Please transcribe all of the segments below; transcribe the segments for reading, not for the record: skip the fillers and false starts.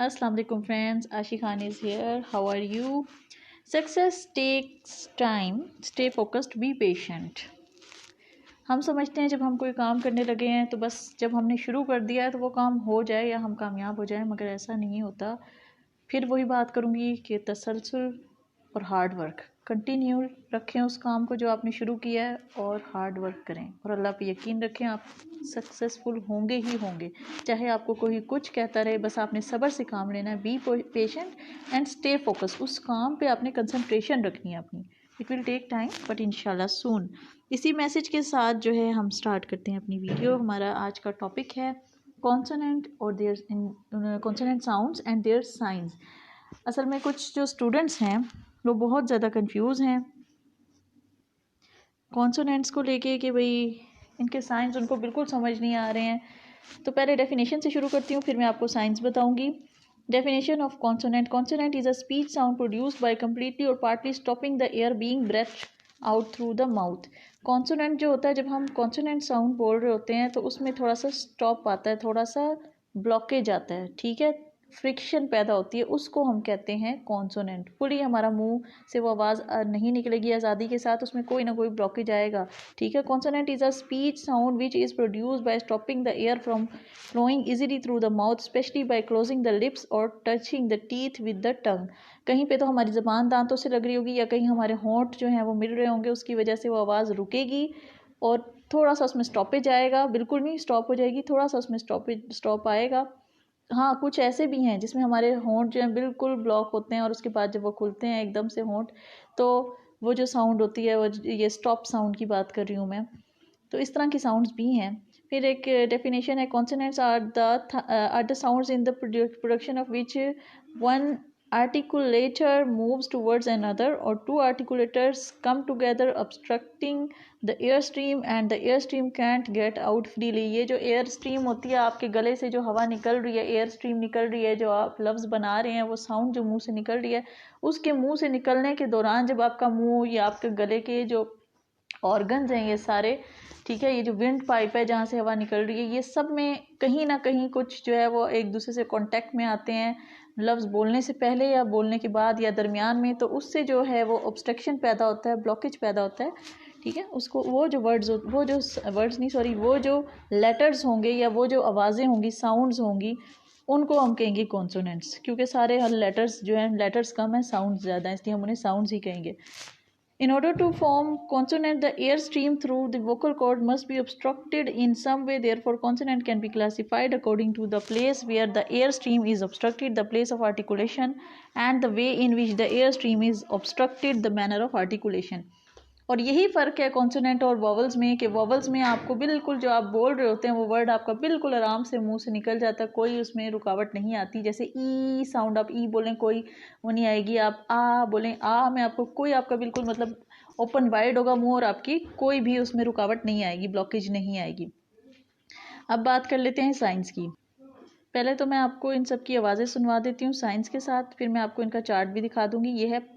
Assalamu alaikum friends, Ashi Khan is here. How are you? Success takes time. Stay focused, be patient. हम समझते हैं जब हम कोई काम करने लगे हैं तो बस जब हमने शुरू कर दिया है तो वो काम हो जाए या हम कामयाब हो जाए, मगर ऐसा नहीं होता। फिर वही बात करूँगी कि तसलसल और हार्ड वर्क कंटिन्यू रखें उस काम को जो आपने शुरू किया है और हार्ड वर्क करें और अल्लाह पे यकीन रखें, आप सक्सेसफुल होंगे ही होंगे। चाहे आपको कोई कुछ कहता रहे, बस आपने सब्र से काम लेना है। Be patient and stay focus. उस काम पे आपने कंसंट्रेशन रखनी है अपनी। It will take time but इंशाल्लाह सून। इसी मैसेज के साथ जो है हम स्टार्ट करते हैं अपनी वीडियो। हमारा आज का टॉपिक है कॉन्सोनेंट और their consonant sounds and their science. असल में कुछ जो स्टूडेंट्स हैं वो बहुत ज़्यादा कंफ्यूज हैं कॉन्सोनेंट्स को लेके कि भाई इनके साइंस उनको बिल्कुल समझ नहीं आ रहे हैं। तो पहले डेफिनेशन से शुरू करती हूँ, फिर मैं आपको साइंस बताऊंगी। Definition of consonant. Consonant is a speech sound produced by completely और partly stopping the air being breath out through the mouth. Consonant जो होता है, जब हम कॉन्सोनेंट साउंड बोल रहे होते हैं तो उसमें थोड़ा सा स्टॉप आता है, थोड़ा सा ब्लॉकेज आता है, ठीक है, फ्रिक्शन पैदा होती है, उसको हम कहते हैं कॉन्सोनेंट। पूरी हमारा मुंह से वो आवाज़ नहीं निकलेगी आज़ादी के साथ, उसमें कोई ना कोई ब्लॉकेज आएगा, ठीक है। Consonant is a speech sound which is produced by stopping the air from flowing easily through the mouth, specially by closing the lips और touching the teeth with the tongue. कहीं पे तो हमारी ज़बान दांतों से लग रही होगी या कहीं हमारे होंठ जो हैं वो मिल रहे होंगे, उसकी वजह से वो आवाज़ रुकेगी और थोड़ा सा उसमें स्टॉपेज आएगा। बिल्कुल नहीं स्टॉप हो जाएगी, थोड़ा सा उसमें स्टॉप आएगा। हाँ, कुछ ऐसे भी हैं जिसमें हमारे होंठ जो हैं बिल्कुल ब्लॉक होते हैं और उसके बाद जब वो खुलते हैं एकदम से होंठ, तो वो जो साउंड होती है वो ये स्टॉप साउंड की बात कर रही हूँ मैं। तो इस तरह की साउंड्स भी हैं। फिर एक डेफिनेशन है, consonants are the sounds in the production of which one articulator moves towards another or two articulators come together obstructing the airstream and the airstream can't get out freely। ये जो air stream होती है, आपके गले से जो हवा निकल रही है, एयर स्ट्रीम निकल रही है, जो आप लफ्ज़ बना रहे हैं, वो साउंड जो मुंह से निकल रही है, उसके मुंह से निकलने के दौरान जब आपका मुंह या आपके गले के जो ऑर्गन्स हैं ये सारे, ठीक है, ये जो विंड पाइप है जहाँ से हवा निकल रही है, ये सब में कहीं ना कहीं कुछ जो है वो एक दूसरे से कांटेक्ट में आते हैं, लफ्ज़ बोलने से पहले या बोलने के बाद या दरमियान में। तो उससे जो है वो ऑब्स्ट्रक्शन पैदा होता है, ब्लॉकेज पैदा होता है, ठीक है। उसको वो जो लेटर्स होंगे या वो जो आवाज़ें होंगी, साउंड्स होंगी, उनको हम कहेंगे कॉन्सोनेंट्स। क्योंकि सारे लेटर्स जो हैं, लेटर्स कम हैं, साउंड्स ज़्यादा हैं, इसलिए हम उन्हें साउंड्स ही कहेंगे। In order to form consonant, the air stream through the vocal cord must be obstructed in some way. Therefore, consonant can be classified according to the place where the air stream is obstructed, the place of articulation, and the way in which the air stream is obstructed, the manner of articulation. और यही फ़र्क है consonant और vowels में, कि vowels में आपको बिल्कुल जो आप बोल रहे होते हैं वो वर्ड आपका बिल्कुल आराम से मुंह से निकल जाता है, कोई उसमें रुकावट नहीं आती। जैसे ई साउंड, आप ई बोलें कोई वो नहीं आएगी, आप आ बोलें आ में आपको कोई, आपका बिल्कुल मतलब ओपन वाइड होगा मुंह और आपकी कोई भी उसमें रुकावट नहीं आएगी, ब्लॉकेज नहीं आएगी। अब बात कर लेते हैं साइंस की। पहले तो मैं आपको इन सब की आवाज़ें सुनवा देती हूँ साइंस के साथ, फिर मैं आपको इनका चार्ट भी दिखा दूँगी। ये है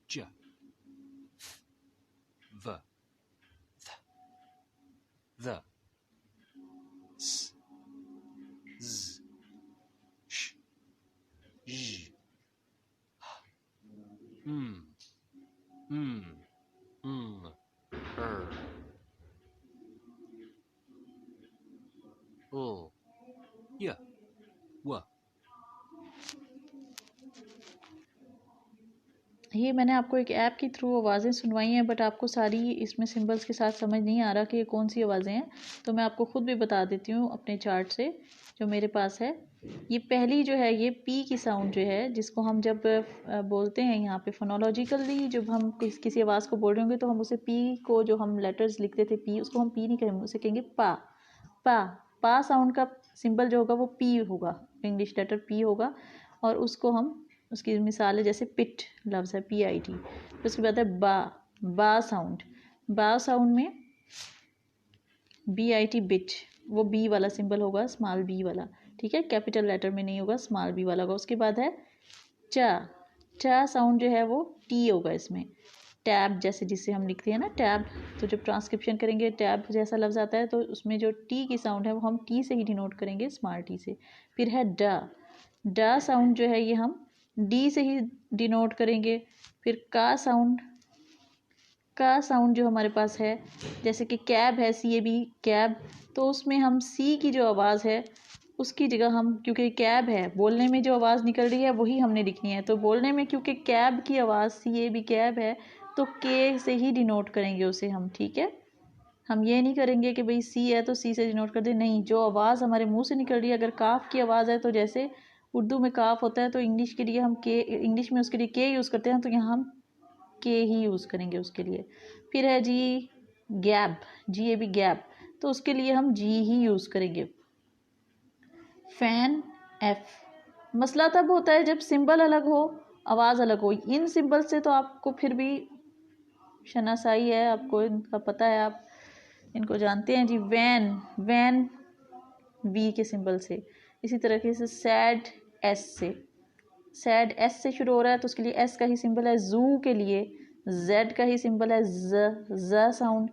j, v, the, s, z, sh, j, o, y, w। ये मैंने आपको एक ऐप के थ्रू आवाज़ें सुनवाई हैं, बट आपको सारी इसमें सिंबल्स के साथ समझ नहीं आ रहा कि ये कौन सी आवाज़ें हैं, तो मैं आपको ख़ुद भी बता देती हूँ अपने चार्ट से जो मेरे पास है। ये पहली जो है, ये पी की साउंड जो है, जिसको हम जब बोलते हैं यहाँ पे फोनोलॉजिकली, जब हम किसी आवाज़ को बोल रहे होंगे तो हम उसे पी को, जो हम लेटर्स लिखते थे पी, उसको हम पी नहीं कहेंगे, उसे कहेंगे पा। पा साउंड का सिंबल जो होगा वो पी होगा, इंग्लिश लेटर पी होगा, और उसको हम, उसकी मिसाल है जैसे पिट लफ्ज़ है PIT। तो उसके बाद है बा साउंड। बा साउंड में BIT बिट, वो बी वाला सिंबल होगा, स्मॉल बी वाला, ठीक है, कैपिटल लेटर में नहीं होगा, स्मॉल बी वाला होगा। उसके बाद है चा, चा साउंड जो है वो टी होगा इसमें। टैब जैसे जिससे हम लिखते हैं ना टैब, तो जब ट्रांसक्रिप्शन करेंगे टैब जैसा लफ्ज़ आता है तो उसमें जो टी की साउंड है वो हम टी से ही डिनोट करेंगे, स्मॉल टी से। फिर है ड साउंड जो है ये हम डी से ही डिनोट करेंगे। फिर का साउंड जो हमारे पास है, जैसे कि कैब है, CAB कैब, तो उसमें हम सी की जो आवाज़ है उसकी जगह हम, क्योंकि कैब है बोलने में जो आवाज़ निकल रही है वही हमने लिखनी है, तो बोलने में क्योंकि कैब की आवाज़ CAB कैब है तो के से ही डिनोट करेंगे उसे हम। ठीक है, हम ये नहीं करेंगे कि भाई सी है तो सी से डिनोट कर दे, नहीं, जो आवाज़ हमारे मुंह से निकल रही है, अगर काफ की आवाज़ है तो जैसे उर्दू में काफ होता है तो इंग्लिश के लिए हम के, इंग्लिश में उसके लिए के यूज़ करते हैं, तो यहाँ हम के ही यूज़ करेंगे उसके लिए। फिर है जी गैप, GAB गैप, तो उसके लिए हम जी ही यूज़ करेंगे। फैन, F, मसला तब होता है जब सिंबल अलग हो आवाज़ अलग हो। इन सिंबल से तो आपको फिर भी शनासाई है, आपको इनका पता है, आप इनको जानते हैं जी। वैन V के सिंबल से, इसी तरीके से सैड S से शुरू हो रहा है तो उसके लिए S का ही सिंबल है। जू के लिए Z का ही सिंबल है, ज साउंड।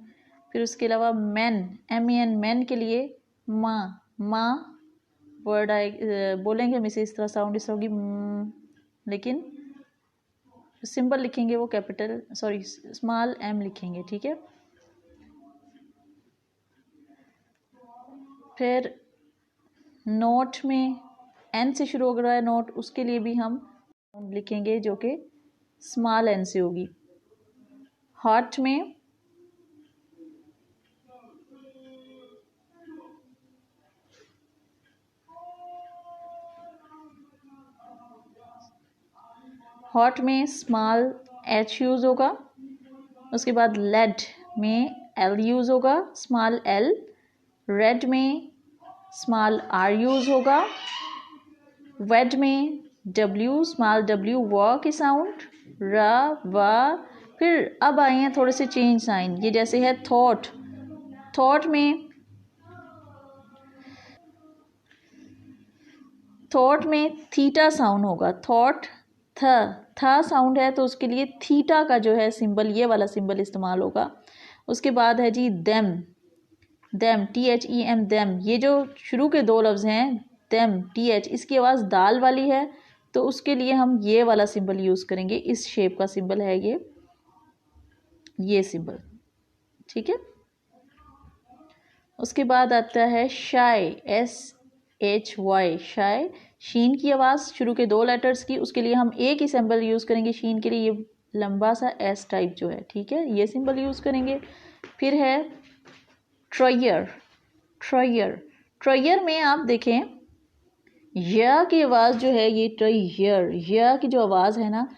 फिर उसके अलावा MEN मैन के लिए माँ वर्ड आए, बोलेंगे हम इसे इस तरह, साउंड इस तरह होगी, लेकिन सिंबल लिखेंगे वो कैपिटल स्मॉल m लिखेंगे। ठीक है, फिर नोट में N से शुरू हो रहा है नोट, उसके लिए भी हम लिखेंगे जो कि स्मॉल n से होगी। हार्ट में स्मॉल h यूज़ होगा। उसके बाद लेड में L यूज़ होगा, स्मॉल l। रेड में स्मॉल r यूज़ होगा। वेड में W, स्मॉल w, व की साउंड, र व। फिर अब आए हैं थोड़े से चेंज साइन, ये जैसे है थॉट में थीटा साउंड होगा। थॉट था साउंड है तो उसके लिए थीटा का जो है सिंबल, ये वाला सिंबल इस्तेमाल होगा। उसके बाद है जी देम THEM देम, ये जो शुरू के दो लफ्ज़ हैं देम TH, इसकी आवाज़ दाल वाली है तो उसके लिए हम ये वाला सिंबल यूज़ करेंगे। इस शेप का सिंबल है ये सिंबल। ठीक है, उसके बाद आता है शाय, SHY, शाय, शीन की आवाज़ शुरू के दो लेटर्स की, उसके लिए हम एक ही सिंबल यूज़ करेंगे शीन के लिए, ये लंबा सा S टाइप जो है। ठीक है, ये सिंबल यूज़ करेंगे। फिर है ट्रयर में आप देखें या की आवाज़ जो है, ये ट्रयर, या की जो आवाज़ है ना,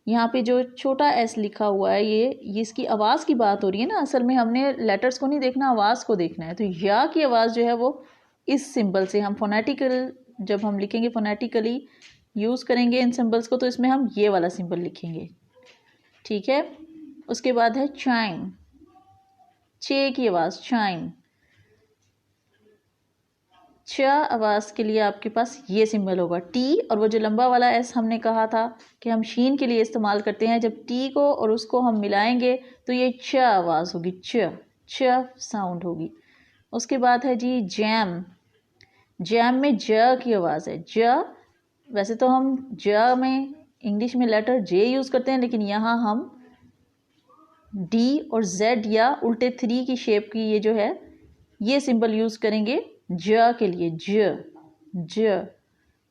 यहाँ पे जो छोटा S लिखा हुआ है, ये इसकी आवाज़ की बात हो रही है ना, असल में हमने लेटर्स को नहीं देखना, आवाज़ को देखना है। तो या की आवाज़ जो है वो इस सिंबल से, हम फोनेटिकल जब हम लिखेंगे फोनेटिकली यूज़ करेंगे इन सिंबल्स को, तो इसमें हम ये वाला सिंबल लिखेंगे। ठीक है, उसके बाद है चाइम, चे की आवाज़, चाइम। च आवाज़ के लिए आपके पास ये सिंबल होगा टी, और वो जो लंबा वाला एस हमने कहा था कि हम शीन के लिए इस्तेमाल करते हैं, जब टी को और उसको हम मिलाएंगे तो ये च आवाज़ होगी, च साउंड होगी। उसके बाद है जी जैम में ज की आवाज़ है, ज। वैसे तो हम ज में इंग्लिश में लेटर जे यूज़ करते हैं, लेकिन यहाँ हम डी और जेड या उल्टे 3 की शेप की ये जो है ये सिंबल यूज़ करेंगे ज के लिए, ज।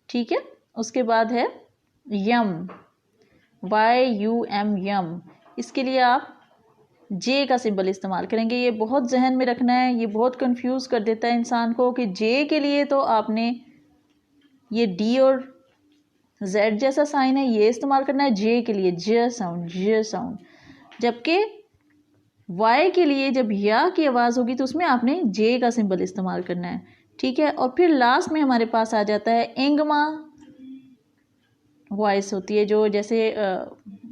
ठीक है, उसके बाद है यम, YUM, यम, इसके लिए आप जे का सिंबल इस्तेमाल करेंगे। ये बहुत जहन में रखना है, ये बहुत कंफ्यूज कर देता है इंसान को कि जे के लिए तो आपने ये डी और जेड जैसा साइन है ये इस्तेमाल करना है, जे के लिए ज साउंड। जबकि वाई के लिए जब या की आवाज़ होगी तो उसमें आपने जे का सिंबल इस्तेमाल करना है। ठीक है, और फिर लास्ट में हमारे पास आ जाता है इंगमा वॉइस होती है, जो जैसे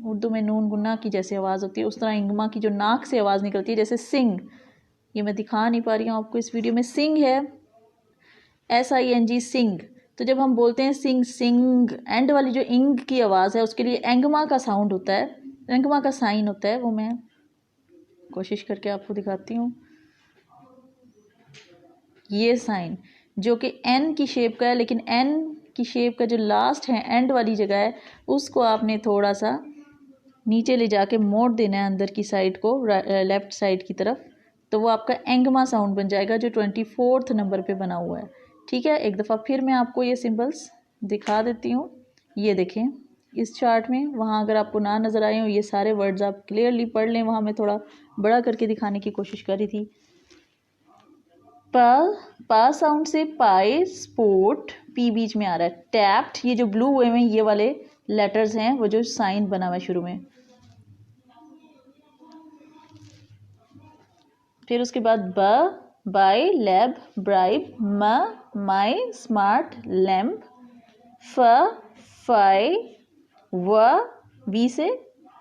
उर्दू में नून गुन्ना की जैसे आवाज़ होती है, उस तरह इंगमा की जो नाक से आवाज़ निकलती है, जैसे सिंग, ये मैं दिखा नहीं पा रही हूँ आपको इस वीडियो में, सिंग है SING सिंग, तो जब हम बोलते हैं सिंग सिंग, एंड वाली जो इंग की आवाज़ है उसके लिए एंगमा का साउंड होता है, एंगमा का साइन होता है। वो मैं कोशिश करके आपको दिखाती हूँ। ये साइन जो कि एन की शेप का है, लेकिन एन की शेप का जो लास्ट है एंड वाली जगह है उसको आपने थोड़ा सा नीचे ले जाके मोड़ देना है अंदर की साइड को, लेफ्ट साइड की तरफ, तो वो आपका एंगमा साउंड बन जाएगा जो 24th नंबर पे बना हुआ है। ठीक है, एक दफ़ा फिर मैं आपको ये सिंबल्स दिखा देती हूँ। ये देखें इस चार्ट में, वहाँ अगर आपको ना नज़र आए हो ये सारे वर्ड्स आप क्लियरली पढ़ लें, वहाँ मैं थोड़ा बड़ा करके दिखाने की कोशिश कर रही थी। पा साउंड से पाए, स्पोर्ट, पी बीच में आ रहा है। टैप्ड, ये जो ब्लू हुए हैं ये वाले लेटर्स हैं वो जो साइन बना हुआ है शुरू में। फिर उसके बाद ब, बाय, लैब, ब्राइब, म, माई, स्मार्ट, लैम्प, फ, फाई, व, वी से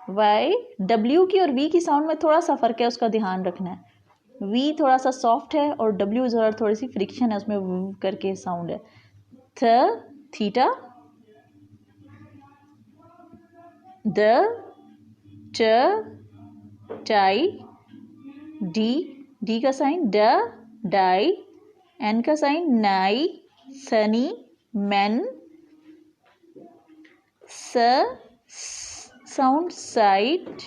वाई। डब्ल्यू की और वी की साउंड में थोड़ा सा फ़र्क है, उसका ध्यान रखना है। वी थोड़ा सा सॉफ्ट है और डब्ल्यू ज़रा थोड़ी सी फ्रिक्शन है उसमें, व करके साउंड है। थ, थीटा, द, ट, टाई, डी, डी का साइन, ड, डाई, एन का साइन, नाई, सनी, मैन, स साउंड, साइट,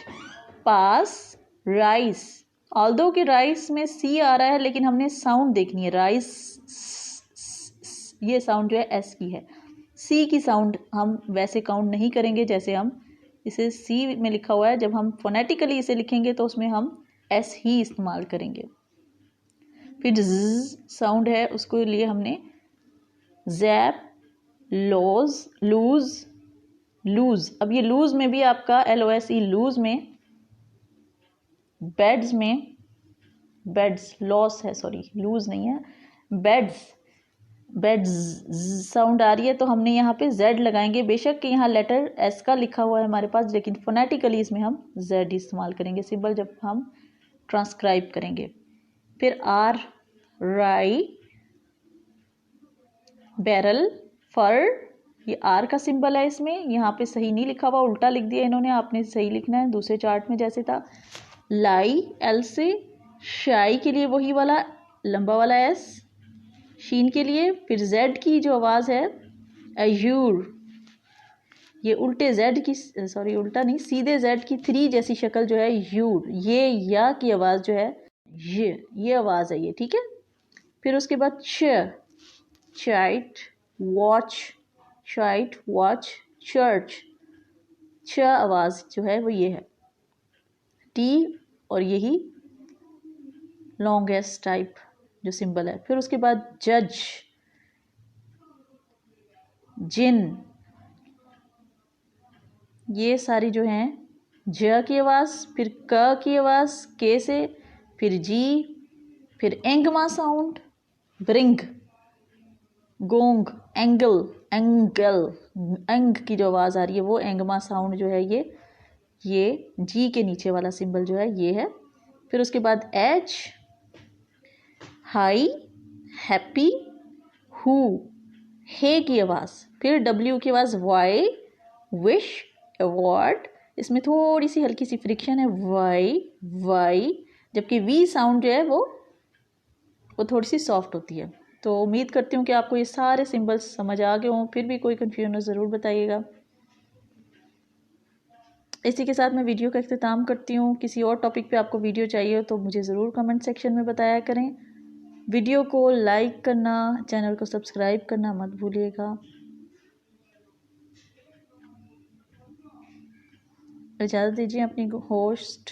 पास, राइस। ऑल्दो कि राइस में सी आ रहा है लेकिन हमने साउंड देखनी है। राइस ये साउंड जो है एस की है। सी की साउंड हम वैसे काउंट नहीं करेंगे जैसे हम इसे सी में लिखा हुआ है, जब हम फोनेटिकली इसे लिखेंगे तो उसमें हम एस ही इस्तेमाल करेंगे। फिर ज साउंड है, उसको लिए हमने जैप, लॉज, लूज, लूज। अब ये लूज में भी आपका LOSE, लूज में, बेड्स में, बेड्स लॉस है, सॉरी लूज नहीं है, बेड्स, बेड्स साउंड आ रही है तो हमने यहाँ पे जेड लगाएंगे। बेशक कि यहाँ लेटर एस का लिखा हुआ है हमारे पास, लेकिन फोनेटिकली इसमें हम जेड इस्तेमाल करेंगे सिंबल जब हम ट्रांसक्राइब करेंगे। फिर आर, राई, बैरल, फर, ये आर का सिंबल है इसमें, यहाँ पे सही नहीं लिखा हुआ, उल्टा लिख दिया इन्होंने, आपने सही लिखना है दूसरे चार्ट में जैसे था। लाई, एल से, शाई के लिए वही वाला लंबा वाला एस, शीन के लिए। फिर जेड की जो आवाज़ है अयूर, ये उल्टे जेड की, सॉरी उल्टा नहीं, सीधे जेड की 3 जैसी शक्ल जो है यूर, ये या की आवाज़ जो है ये आवाज़ है ये। ठीक है, फिर उसके बाद च, चाइट, वॉच, चाइट, वॉच, चर्च, च आवाज़ जो है वो ये है। टी और यही लॉन्गेस्ट टाइप जो सिंबल है। फिर उसके बाद जज, जिन, ये सारी जो हैं ज की आवाज़, फिर क की आवाज़ के से, फिर जी, फिर engma sound, bring, gong, angle, angle, eng की जो आवाज़ आ रही है वो एंगमा साउंड जो है ये जी के नीचे वाला सिंबल जो है ये है। फिर उसके बाद एच, हाई, हैप्पी, हु, हे की आवाज़, फिर डब्ल्यू की आवाज़, वाई, विश, अवॉर्ड, इसमें थोड़ी सी हल्की सी फ्रिक्शन है, वाई वाई, जबकि वी साउंड जो है वो थोड़ी सी सॉफ्ट होती है। तो उम्मीद करती हूँ कि आपको ये सारे सिंबल्स समझ आ गए हों, फिर भी कोई कन्फ्यूजन हो ज़रूर बताइएगा। इसी के साथ मैं वीडियो का इख्तिताम करती हूँ। किसी और टॉपिक पे आपको वीडियो चाहिए हो तो मुझे ज़रूर कमेंट सेक्शन में बताया करें। वीडियो को लाइक करना, चैनल को सब्सक्राइब करना मत भूलिएगा। इजाज़त दीजिए अपनी होस्ट